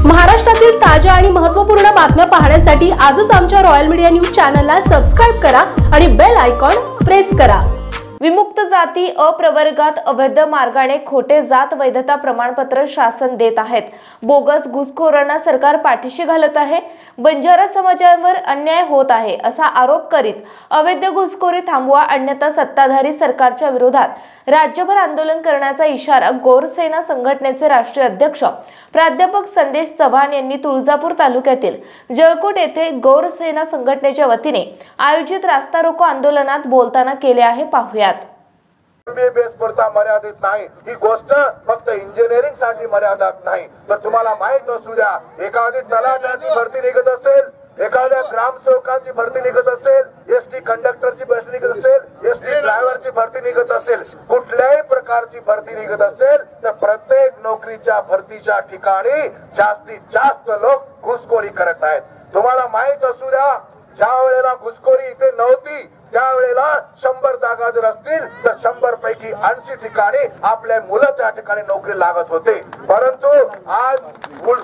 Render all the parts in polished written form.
महाराष्ट्रातील ताज्या आणि महत्त्वपूर्ण बातम्या पाहण्यासाठी आजच आमच्या रॉयल मीडिया न्यूज चॅनलला सबस्क्राइब करा आणि बेल आयकॉन प्रेस करा। विमुक्त जाती अप्रवर्गात अवैध मार्गाने खोटे जात वैधता प्रमाणपत्र शासन देत आहेत। बोगस घुसखोरांना सरकार पाठीशी घालत आहे। बंजारा समाजावर अन्याय होत आहे असा आरोप करीत अवैध घुसखोरी थांबवा, अन्यथा सत्ताधारी सरकारच्या विरोधात राज्यभर आंदोलन करण्याचा इशारा गौरसेना संघटनेचे राष्ट्रीय अध्यक्ष प्राध्यापक संदेश चव्हाण यांनी तुळजापूर तालुक्यातील जळकोट येथे गौरसेना संघटनेच्या वतीने आयोजित रास्ता रोको आंदोलनात बोलताना केले आहे। पाहूयात। बेस पुरता मर्यादित नाही, ही गोष्ट फक्त इंजिनिअरिंग साठी मर्यादित नाही, तर तुम्हाला माहित असू द्या, एखादी तलाठ्याची भरती निघत असेल, एखाद्या ग्रामसेवकाची भरती निघत असेल, एसटी कंडक्टरची भरती निघत असेल, एसटी ड्रायव्हरची भरती निघत असेल, कुठल्याही प्रकारची भरती निघत असेल, तर प्रत्येक नोकरीच्या भरतीच्या ठिकाणी जास्तीत जास्त लोक घुसखोरी करत आहेत। तुम्हाला माहित असू द्या, ज्या वेळेला घुसखोरी इथे नव्हती त्यावेळेला 100 जागा जर असतील तर 100 पैकी 80 ठिकाणी आपले मुलं त्या ठिकाणी नोकरी लागत होते, परंतु आज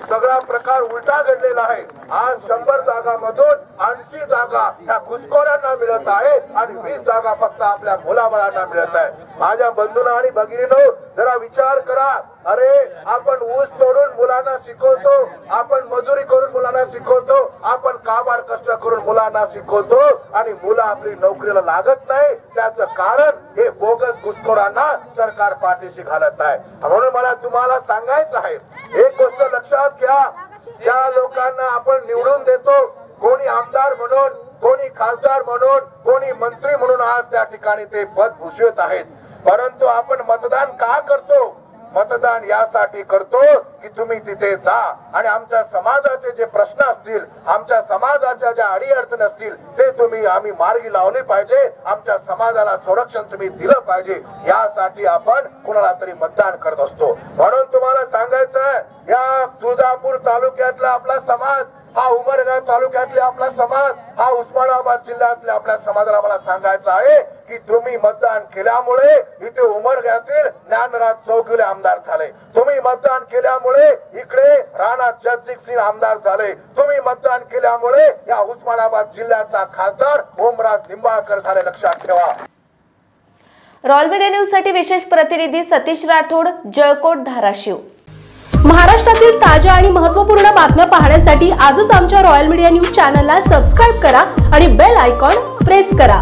सगळा प्रकार उलटा घडलेला आहे। आज 100 जागांमधून 80 जागा ह्या घुसखोरांना मिळत आहेत आणि 20 जागा फक्त आपल्या मुलाबाळांना मिळत आहेत। माझ्या बंधूंनो आणि भगिनींनो, जरा विचार करा, अरे आपण ऊस तोडून मुलांना शिकवतो, आपण मजुरी करून मुलांना शिकवतो, आपण काबाड कष्ट करून मुलांना शिकवतो आणि मुलं आपली नोकरीला लागत नाही, त्याचं कारण हे बोगस घुसखोरांना सरकार पाठीशी घालत आहे। म्हणून मला तुम्हाला सांगायचं आहे, एक गोष्ट लक्षात घ्या, ज्या लोकांना आपण निवडून देतो, कोणी आमदार म्हणून, कोणी खासदार म्हणून, कोणी मंत्री म्हणून आज त्या ठिकाणी ते पद भूषवित आहेत, परंतु आपण मतदान का करतो? मतदान यासाठी करतो की तुम्ही तिथे जा आणि आमच्या समाजाचे जे प्रश्न असतील, आमच्या समाजाच्या ज्या अडीअडचणी असतील ते आम्ही मार्गी लावले पाहिजे, आमच्या समाजाला संरक्षण तुम्ही दिलं पाहिजे, यासाठी आपण कुणाला तरी मतदान करत असतो। म्हणून तुम्हाला सांगायचं, या तुळजापूर तालुक्यातला आपला समाज, हा उमरगा तालुक्यातले आपला समाज, हा उस्मानाबाद जिल्ह्यातल्या आपल्या समाजाला मला सांगायचं आहे की तुम्ही मतदान केल्यामुळे इथे उमरग्यातील ज्ञानराज चौगुले आमदार झाले, तुम्ही मतदान केल्यामुळे इकडे राणा जगजित सिंह आमदार झाले, तुम्ही मतदान केल्यामुळे या उस्मानाबाद जिल्ह्याचा खासदार ओमराज निंबाळकर झाले, लक्षात ठेवा। रॉयल मीडिया न्यूज साठी विशेष प्रतिनिधी सतीश राठोड, जळकोट, धाराशिव। महाराष्ट्रातील ताज्या आणि महत्त्वपूर्ण बातम्या पाहण्यासाठी आजच आमच्या रॉयल मीडिया न्यूज चॅनलला सबस्क्राइब करा आणि बेल आयकॉन प्रेस करा।